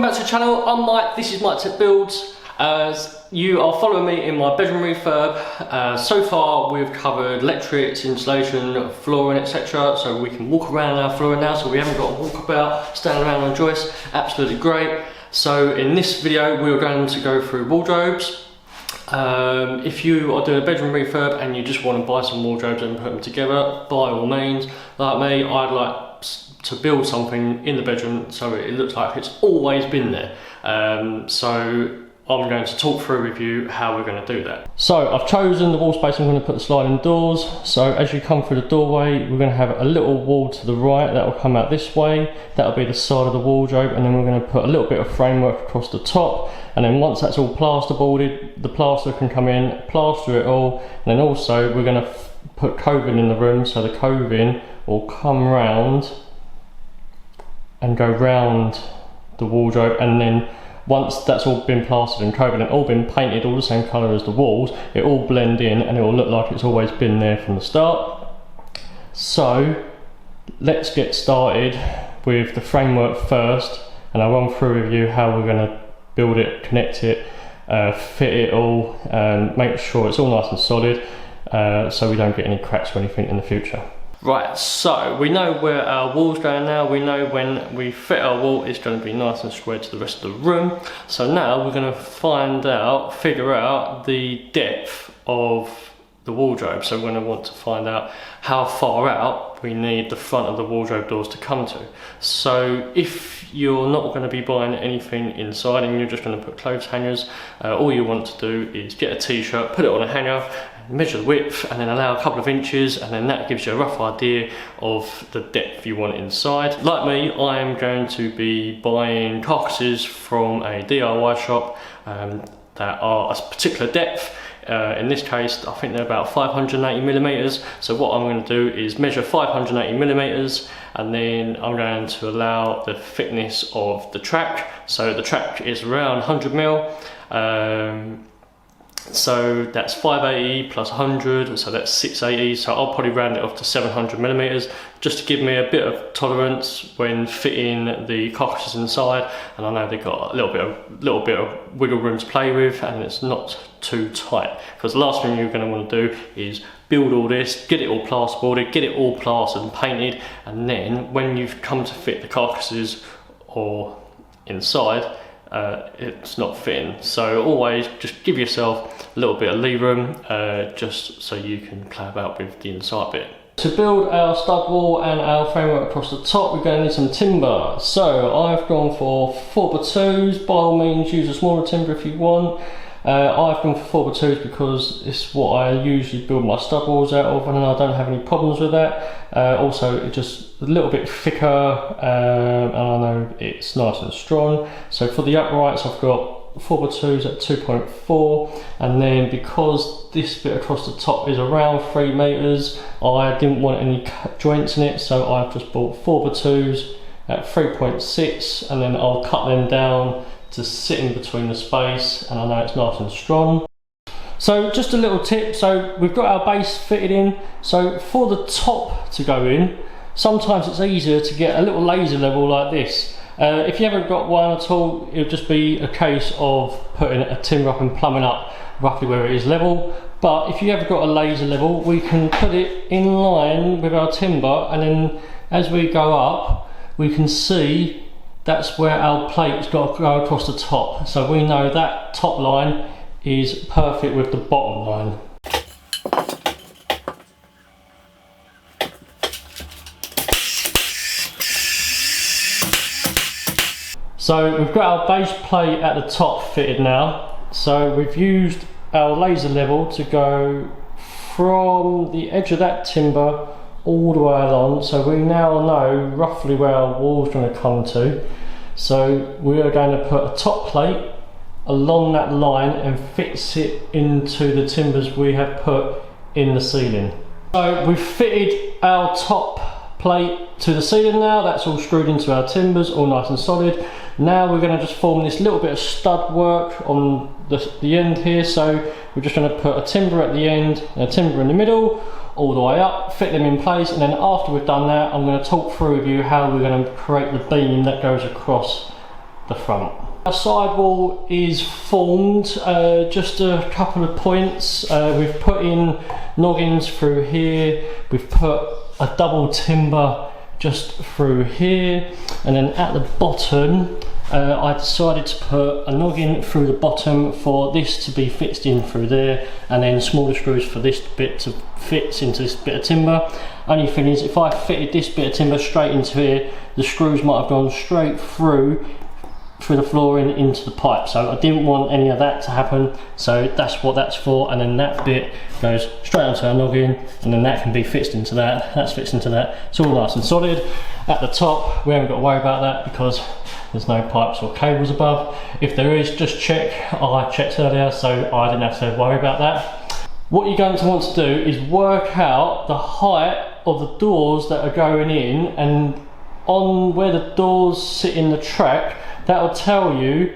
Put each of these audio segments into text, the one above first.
welcome back to the channel. I'm Mike, this is Mike Tech Builds. As you are following me in my bedroom refurb, so far we've covered electrics, insulation, flooring, etc. So we can walk around our flooring now, so we haven't got to walk about, stand around on joists. Absolutely great. So in this video we're going to go through wardrobes. If you are doing a bedroom refurb and you just want to buy some wardrobes and put them together, by all means. Like me, I'd like to build something in the bedroom so it looks like it's always been there. So I'm going to talk through with you how we're going to do that. So I've chosen the wall space. I'm going to put the sliding doors. So as you come through the doorway, we're going to have a little wall to the right that will come out this way. That'll be the side of the wardrobe, and then we're going to put a little bit of framework across the top. And then once that's all plasterboarded, the plaster can come in, plaster it all, and then also we're going to put coving in the room, so the coving will come round and go round the wardrobe, and then once that's all been plastered and covered and all been painted all the same colour as the walls, it all blend in and it will look like it's always been there from the start. So let's get started with the framework first, and I'll run through with you how we're going to build it, connect it, fit it all, and make sure it's all nice and solid, so we don't get any cracks or anything in the future. Right, so we know where our wall's going now. We know when we fit our wall it's going to be nice and square to the rest of the room. So now we're going to figure out the depth of the wardrobe. So we're going to want to find out how far out we need the front of the wardrobe doors to come to. So if you're not going to be buying anything inside and you're just going to put clothes hangers, all you want to do is get a t-shirt, put it on a hanger, measure the width, and then allow a couple of inches, and then that gives you a rough idea of the depth you want inside. Like me, I'm going to be buying carcasses from a DIY shop that are a particular depth. In this case, I think they're about 580mm. So what I'm going to do is measure 580mm, and then I'm going to allow the thickness of the track. So the track is around 100mm. So that's 580 plus 100, so that's 680. So I'll probably round it off to 700mm, just to give me a bit of tolerance when fitting the carcasses inside. And I know they've got a little bit of wiggle room to play with, and it's not too tight. Because the last thing you're going to want to do is build all this, get it all plasterboarded, get it all plastered and painted, and then when you've come to fit the carcasses or inside, it's not fitting. So always just give yourself a little bit of lee room, just so you can play about with the inside bit. To build our stud wall and our framework across the top, we're going to need some timber. So I've gone for 4x2s. By all means use a smaller timber if you want. I've gone for 4x2s because it's what I usually build my stud walls out of, and I don't have any problems with that. Also, it's just a little bit thicker, and I know it's nice and strong. So for the uprights, I've got 4x2s at 2.4, and then because this bit across the top is around 3 meters, I didn't want any joints in it, so I've just bought 4x2s at 3.6, and then I'll cut them down to sit in between the space, and I know it's nice and strong. So just a little tip, so we've got our base fitted in. So for the top to go in, sometimes it's easier to get a little laser level like this. If you haven't got one at all, it'll just be a case of putting a timber up and plumbing up roughly where it is level. But if you have got a laser level, we can put it in line with our timber, and then as we go up, we can see that's where our plate's got to go across the top. So we know that top line is perfect with the bottom line. So we've got our base plate at the top fitted now. So we've used our laser level to go from the edge of that timber all the way along, so we now know roughly where our wall is going to come to. So we are going to put a top plate along that line and fix it into the timbers we have put in the ceiling. So we've fitted our top plate to the ceiling now. That's all screwed into our timbers, all nice and solid. Now we're going to just form this little bit of stud work on the end here. So we're just going to put a timber at the end and a timber in the middle, all the way up, fit them in place, and then after we've done that, I'm going to talk through with you how we're going to create the beam that goes across the front. Our sidewall is formed, just a couple of points. We've put in noggins through here, we've put a double timber just through here, and then at the bottom I decided to put a noggin through the bottom for this to be fixed in through there, and then smaller screws for this bit to fit into this bit of timber. Only thing is, if I fitted this bit of timber straight into here, the screws might have gone straight through the flooring into the pipe, so I didn't want any of that to happen, so that's what that's for. And then that bit goes straight onto our noggin, and then that can be fixed into that, that's fixed into that. It's all nice and solid. At the top we haven't got to worry about that because there's no pipes or cables above. If there is, just check. I checked earlier, so I didn't have to worry about that. What you're going to want to do is work out the height of the doors that are going in, and on where the doors sit in the track, that will tell you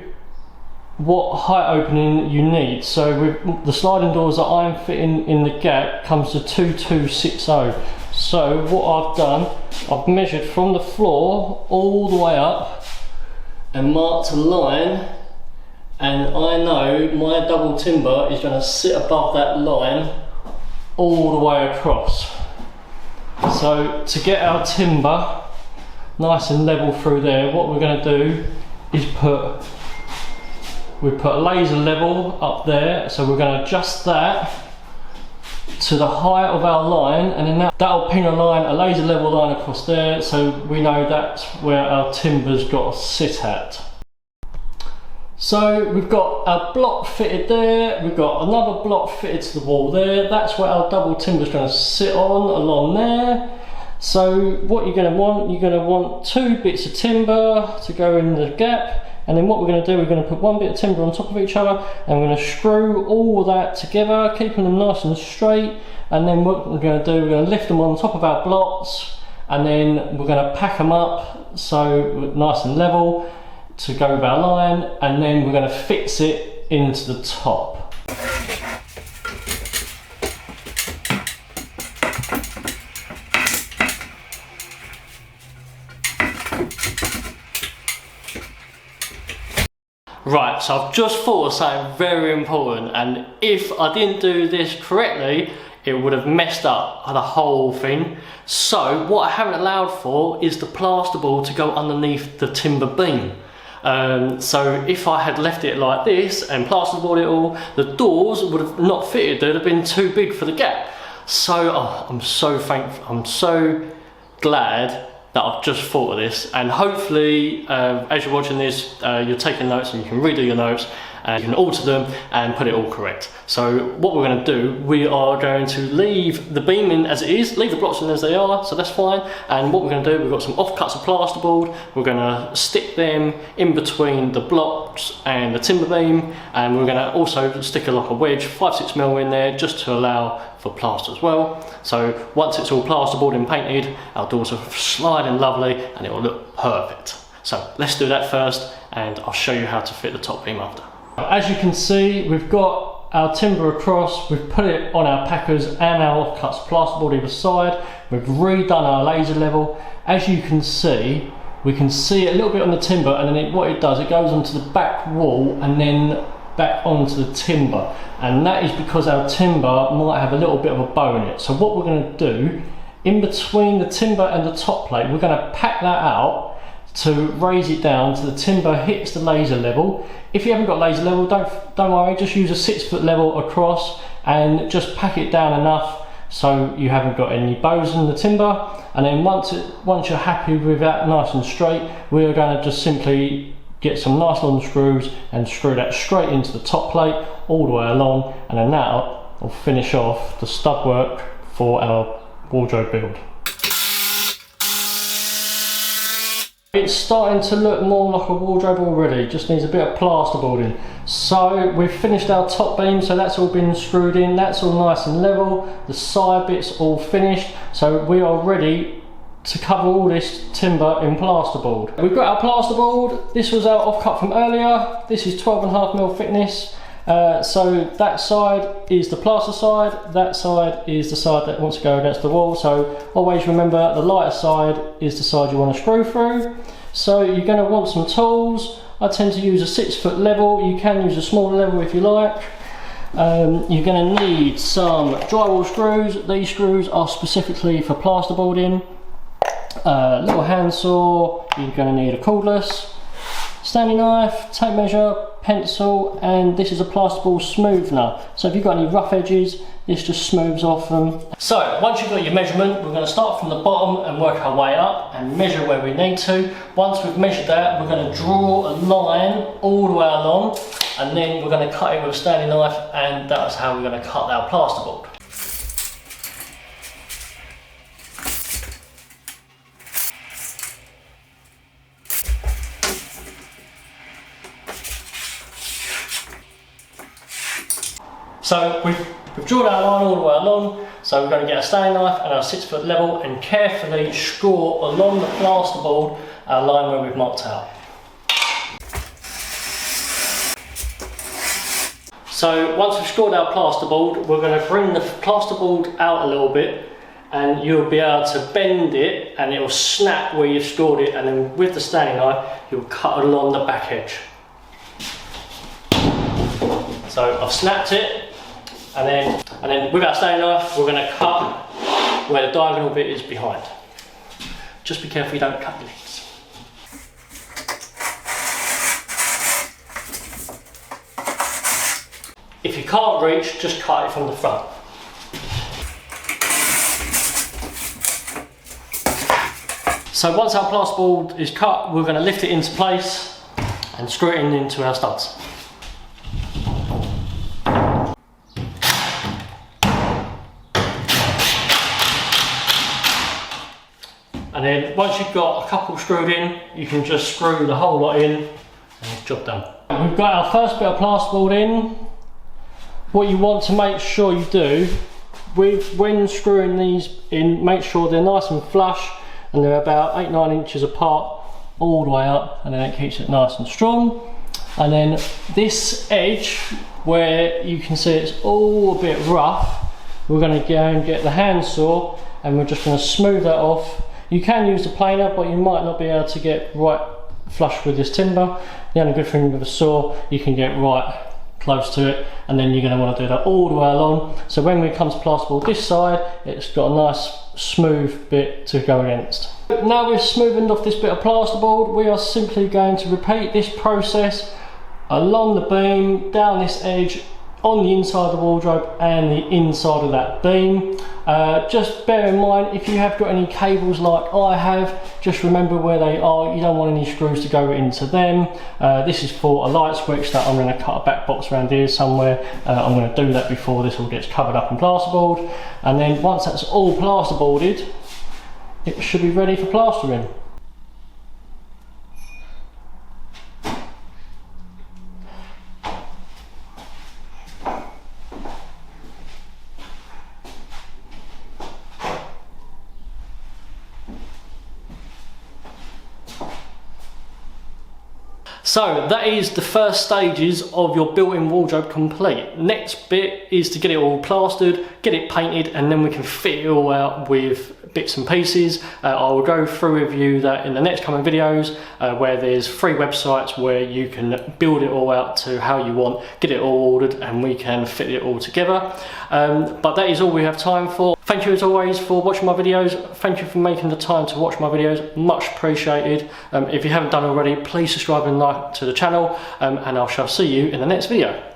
what height opening you need. So with the sliding doors that I'm fitting in the gap comes to 2260. So what I've done, I've measured from the floor all the way up and marked a line, and I know my double timber is going to sit above that line all the way across. So to get our timber nice and level through there, what we're going to do is we put a laser level up there, so we're going to adjust that to the height of our line, and then that'll ping a laser level line across there, so we know that's where our timber's got to sit at. So we've got our block fitted there, we've got another block fitted to the wall there, that's where our double timber's going to sit on along there. So what you're going to want 2 bits of timber to go in the gap, and then what we're going to do, we're going to put 1 bit of timber on top of each other, and we're going to screw all of that together, keeping them nice and straight. And then what we're going to do, we're going to lift them on top of our blocks, and then we're going to pack them up so nice and level to go with our line, and then we're going to fix it into the top. Right, so I've just thought of something very important, and if I didn't do this correctly, it would have messed up the whole thing. So what I haven't allowed for is the plasterboard to go underneath the timber beam. So if I had left it like this and plasterboard it all, the doors would have not fitted, they'd have been too big for the gap. So I'm so thankful, I'm so glad that I've just thought of this, and hopefully as you're watching this you're taking notes and you can redo your notes and you can alter them and put it all correct. So what we're going to do, we are going to leave the beam in as it is, leave the blocks in as they are, so that's fine. And what we're going to do, we've got some offcuts of plasterboard, we're going to stick them in between the blocks and the timber beam, and we're going to also stick like a wedge 5-6mm in there just to allow for plaster as well. So once it's all plasterboard and painted, our doors are sliding lovely and it will look perfect. So let's do that first, and I'll show you how to fit the top beam after. As you can see, we've got our timber across, we've put it on our packers and our offcuts plasterboard either side, we've redone our laser level. As you can see, we can see it a little bit on the timber, and then what it does, it goes onto the back wall and then back onto the timber, and that is because our timber might have a little bit of a bow in it. So what we're going to do, in between the timber and the top plate, we're going to pack that out to raise it down to the timber hits the laser level. If you haven't got laser level, don't worry, just use a 6-foot level across and just pack it down enough so you haven't got any bows in the timber. And then once you're happy with that nice and straight, we're going to just simply get some nice long screws and screw that straight into the top plate all the way along, and then that will finish off the stud work for our wardrobe build. It's starting to look more like a wardrobe already, just needs a bit of plasterboarding. So we've finished our top beam, so that's all been screwed in, that's all nice and level, the side bit's all finished, so we are ready to cover all this timber in plasterboard. We've got our plasterboard, this was our offcut from earlier, this is 12.5mm thickness. So that side is the plaster side, that side is the side that wants to go against the wall, so always remember the lighter side is the side you want to screw through. So you're going to want some tools. I tend to use a 6 foot level. You can use a smaller level if you like. You're going to need some drywall screws. These screws are specifically for plasterboarding. Little handsaw. You're going to need a cordless, Stanley knife, tape measure, pencil, and this is a plasterboard smoother. So if you've got any rough edges, this just smooths off them. So once you've got your measurement, we're going to start from the bottom and work our way up and measure where we need to. Once we've measured that, we're going to draw a line all the way along, and then we're going to cut it with a Stanley knife, and that's how we're going to cut our plasterboard. So we've drawn our line all the way along, so we're going to get a Stanley knife and our 6 foot level and carefully score along the plasterboard our line where we've marked out. So once we've scored our plasterboard, we're going to bring the plasterboard out a little bit, and you'll be able to bend it and it will snap where you've scored it, and then with the Stanley knife you'll cut along the back edge. So I've snapped it. And then with our Stanley knife, we're going to cut where the diagonal bit is behind. Just be careful you don't cut your legs. If you can't reach, just cut it from the front. So once our plasterboard is cut, we're going to lift it into place and screw it into our studs. And then once you've got a couple screwed in, you can just screw the whole lot in and it's job done. We've got our first bit of plasterboard in. What you want to make sure you do, when screwing these in, make sure they're nice and flush and they're about 8-9 inches apart all the way up, and then it keeps it nice and strong. And then this edge, where you can see it's all a bit rough, we're going to go and get the handsaw and we're just going to smooth that off. You can use the planer, but you might not be able to get right flush with this timber. The only good thing with a saw, you can get right close to it, and then you're going to want to do that all the way along. So when we come to plasterboard this side, it's got a nice smooth bit to go against. Now we've smoothened off this bit of plasterboard, we are simply going to repeat this process along the beam, down this edge, on the inside of the wardrobe and the inside of that beam. Just bear in mind, if you have got any cables like I have, just remember where they are. You don't want any screws to go into them. This is for a light switch that I'm going to cut a back box around here somewhere. I'm going to do that before this all gets covered up in plasterboard, and then once that's all plasterboarded, it should be ready for plastering. So that is the first stages of your built-in wardrobe complete. Next bit is to get it all plastered, get it painted, and then we can fit it all out with bits and pieces. I will go through with you that in the next coming videos, where there's 3 websites where you can build it all out to how you want, get it all ordered, and we can fit it all together. But that is all we have time for. Thank you as always for watching my videos. Thank you for making the time to watch my videos, much appreciated. If you haven't done already, please subscribe and like to the channel, and I shall see you in the next video.